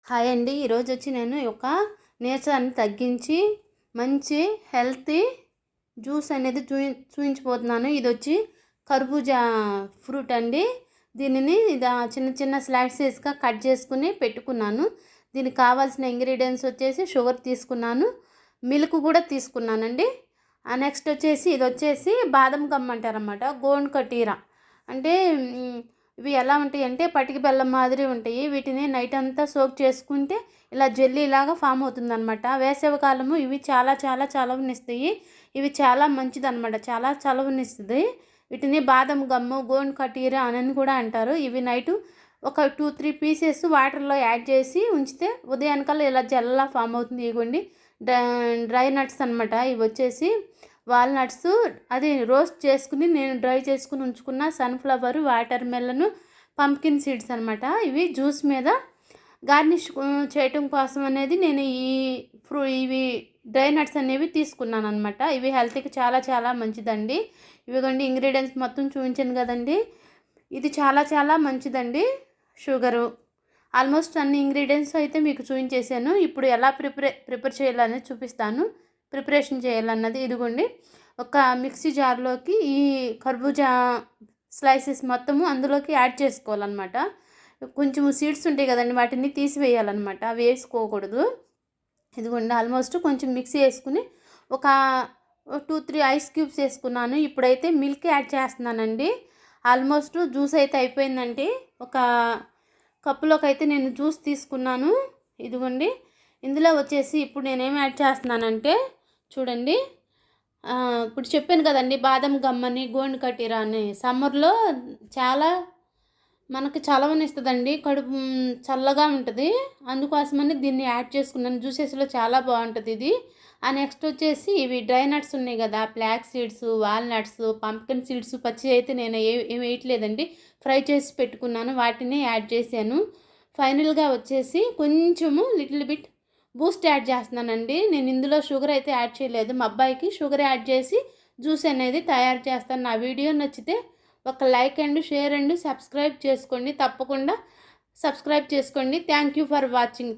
Hi అండి. ఈరోజు వచ్చి నేను ఒక నీరసాన్ని తగ్గించి మంచి హెల్తీ జ్యూస్ అనేది చూపించబోతున్నాను. ఇది వచ్చి కర్బూజా ఫ్రూట్ అండి. దీనిని చిన్న చిన్న స్లైసెస్గా కట్ చేసుకుని పెట్టుకున్నాను. దీనికి కావాల్సిన ఇంగ్రీడియంట్స్ వచ్చేసి షుగర్ తీసుకున్నాను, మిల్క్ కూడా తీసుకున్నానండి. నెక్స్ట్ వచ్చేసి ఇది వచ్చేసి బాదం గమ్ అంటారన్నమాట. గోండ్ కటీరా అంటే ఇవి ఎలా ఉంటాయి అంటే పటికి బెల్లం మాదిరి ఉంటాయి. వీటిని నైట్ అంతా సోక్ చేసుకుంటే ఇలా జెల్లీ లాగా ఫామ్ అవుతుందన్నమాట. వేసవికాలము ఇవి చాలా చాలా చలవనిస్తాయి. ఇవి చాలా మంచిదన్నమాట, చాలా చలవనిస్తుంది. వీటిని బాదం గమ్ము, గోండ్ కటీరా అని కూడా అంటారు. ఇవి నైటు ఒక 2-3 పీసెస్ వాటర్లో యాడ్ చేసి ఉంచితే ఉదయానికల్లా ఇలా జెల్లా ఫామ్ అవుతుంది. ఇవ్వండి డ్రై నట్స్ అనమాట. ఇవి వచ్చేసి వాల్నట్స్, అది రోస్ట్ చేసుకుని నేను డ్రై చేసుకుని ఉంచుకున్న సన్ఫ్లవర్, వాటర్ మెలను, పంప్కిన్ సీడ్స్ అనమాట. ఇవి జ్యూస్ మీద గార్నిష్ చేయటం కోసం అనేది నేను ఇవి డ్రై నట్స్ అనేవి తీసుకున్నాను అనమాట. ఇవి హెల్త్కి చాలా చాలా మంచిదండి. ఇవిగోండి ఇంగ్రీడియంట్స్ మొత్తం చూపించాను కదండి. ఇది చాలా చాలా మంచిదండి. షుగరు ఆల్మోస్ట్ అన్ని ఇంగ్రీడియంట్స్ అయితే మీకు చూపించేసాను. ఇప్పుడు ఎలా ప్రిపేర్ చేయాలనేది చూపిస్తాను. ప్రిపరేషన్ చేయాలన్నది ఇదిగోండి, ఒక మిక్సీ జార్లోకి ఈ కర్బూజా స్లైసెస్ మొత్తము అందులోకి యాడ్ చేసుకోవాలన్నమాట. కొంచెం సీడ్స్ ఉంటాయి కదండి, వాటిని తీసివేయాలన్నమాట, అవి వేసుకోకూడదు. ఇదిగోండి ఆల్మోస్ట్ కొంచెం మిక్సీ వేసుకుని ఒక 2-3 ఐస్ క్యూబ్స్ వేసుకున్నాను. ఇప్పుడైతే మిల్క్ యాడ్ చేస్తున్నానండి. ఆల్మోస్ట్ జ్యూస్ అయితే అయిపోయిందండి. ఒక కప్పులోకి అయితే నేను జ్యూస్ తీసుకున్నాను. ఇదిగోండి ఇందులో వచ్చేసి ఇప్పుడు నేనేం యాడ్ చేస్తున్నానంటే చూడండి, ఇప్పుడు చెప్పాను కదండి బాదం గమ్మని, గోండ్ కటీరా అని. సమ్మర్లో చాలా మనకి చలవనిస్తుందండి, కడుపు చల్లగా ఉంటుంది. అందుకోసమని దీన్ని యాడ్ చేసుకున్నాను. జ్యూసెస్లో చాలా బాగుంటుంది ఇది. నెక్స్ట్ వచ్చేసి ఇవి డ్రై నట్స్ ఉన్నాయి కదా, flax seeds, walnuts, pumpkin seeds పచ్చి అయితే నేను ఏం వేయట్లేదండి, ఫ్రై చేసి పెట్టుకున్నాను, వాటిని యాడ్ చేశాను. ఫైనల్గా వచ్చేసి కొంచెము లిటిల్ బిట్ బూస్ట్ యాడ్ చేస్తున్నానండి. నేను ఇందులో షుగర్ అయితే యాడ్ చేయలేదు. మా అబ్బాయికి షుగర్ యాడ్ చేసి జ్యూస్ అనేది తయారు చేస్తాను. నా వీడియో నచ్చితే ఒక like and share and subscribe చేసుకోండి. తప్పకుండా సబ్స్క్రైబ్ చేసుకోండి. Thank you for watching.